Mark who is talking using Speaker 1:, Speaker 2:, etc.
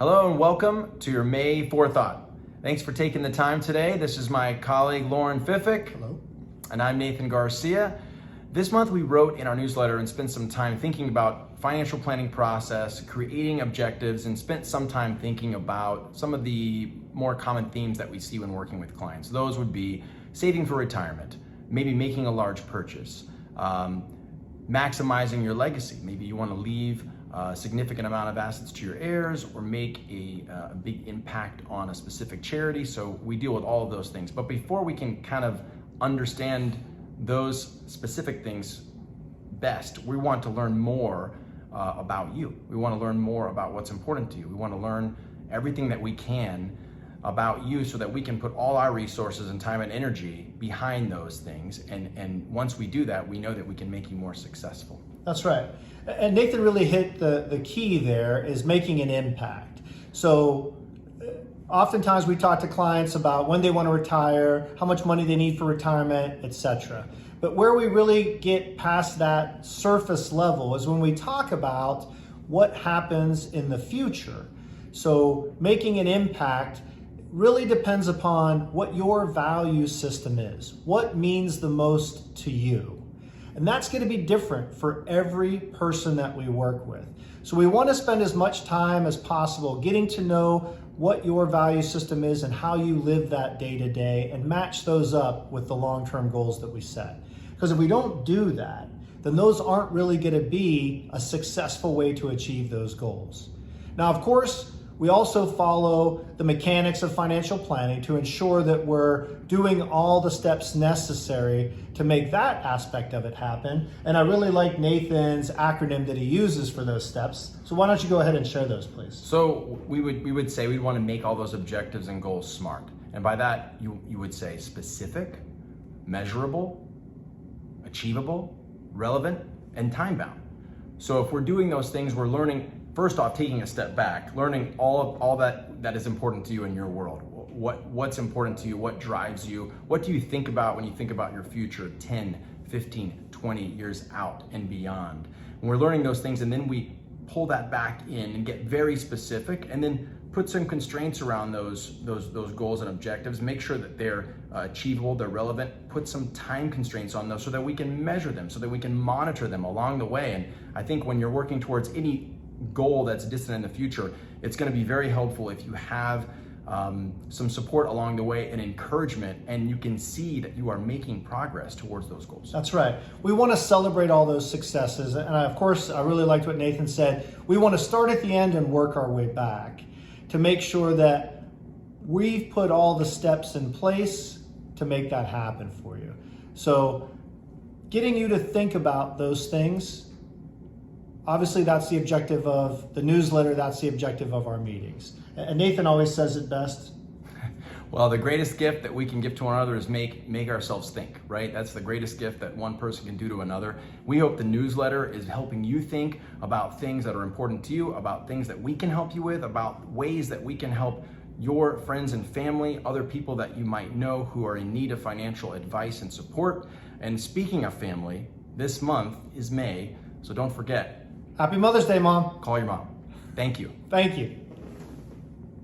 Speaker 1: Hello and welcome to your May 4Thought. Thanks for taking the time today. This is my colleague Lauren Fiffick.
Speaker 2: Hello.
Speaker 1: And I'm Nathan Garcia. This month we wrote in our newsletter and spent some time thinking about financial planning process, creating objectives, and spent some time thinking about some of the more common themes that we see when working with clients. Those would be saving for retirement, maybe making a large purchase, maximizing your legacy. Maybe you want to leave a significant amount of assets to your heirs or make a big impact on a specific charity. So we deal with all of those things. But before we can kind of understand those specific things best, we want to learn more about you. We want to learn more about what's important to you. We want to learn everything that we can about you so that we can put all our resources and time and energy behind those things. And once we do that, we know that we can make you more successful.
Speaker 2: That's right. And Nathan really hit the key there is making an impact. So oftentimes we talk to clients about when they want to retire, how much money they need for retirement, etc. But where we really get past that surface level is when we talk about what happens in the future. So making an impact really depends upon what your value system is. What means the most to you? And that's going to be different for every person that we work with. So we want to spend as much time as possible getting to know what your value system is and how you live that day to day and match those up with the long-term goals that we set. Because if we don't do that, then those aren't really going to be a successful way to achieve those goals. Now, of course, we also follow the mechanics of financial planning to ensure that we're doing all the steps necessary to make that aspect of it happen. And I really like Nathan's acronym that he uses for those steps. So why don't you go ahead and share those, please?
Speaker 1: So we would say we'd want to make all those objectives and goals SMART. And by that, you would say specific, measurable, achievable, relevant, and time-bound. So if we're doing those things, we're learning, first off, taking a step back, learning all that is important to you in your world. What's important to you, what drives you, what do you think about when you think about your future 10, 15, 20 years out and beyond. And we're learning those things, and then we pull that back in and get very specific, and then put some constraints around those goals and objectives, make sure that they're achievable, they're relevant, put some time constraints on those so that we can measure them, so that we can monitor them along the way. And I think when you're working towards any goal that's distant in the future, it's going to be very helpful if you have some support along the way and encouragement, and you can see that you are making progress towards those goals.
Speaker 2: That's right. We want to celebrate all those successes. And of course, I really liked what Nathan said. We want to start at the end and work our way back to make sure that we've put all the steps in place to make that happen for you. So getting you to think about those things, obviously that's the objective of the newsletter, that's the objective of our meetings. And Nathan always says it best.
Speaker 1: Well, the greatest gift that we can give to one another is make ourselves think, right? That's the greatest gift that one person can do to another. We hope the newsletter is helping you think about things that are important to you, about things that we can help you with, about ways that we can help your friends and family, other people that you might know who are in need of financial advice and support. And speaking of family, this month is May, so don't forget.
Speaker 2: Happy Mother's Day, Mom.
Speaker 1: Call your mom. Thank you.
Speaker 2: Thank you.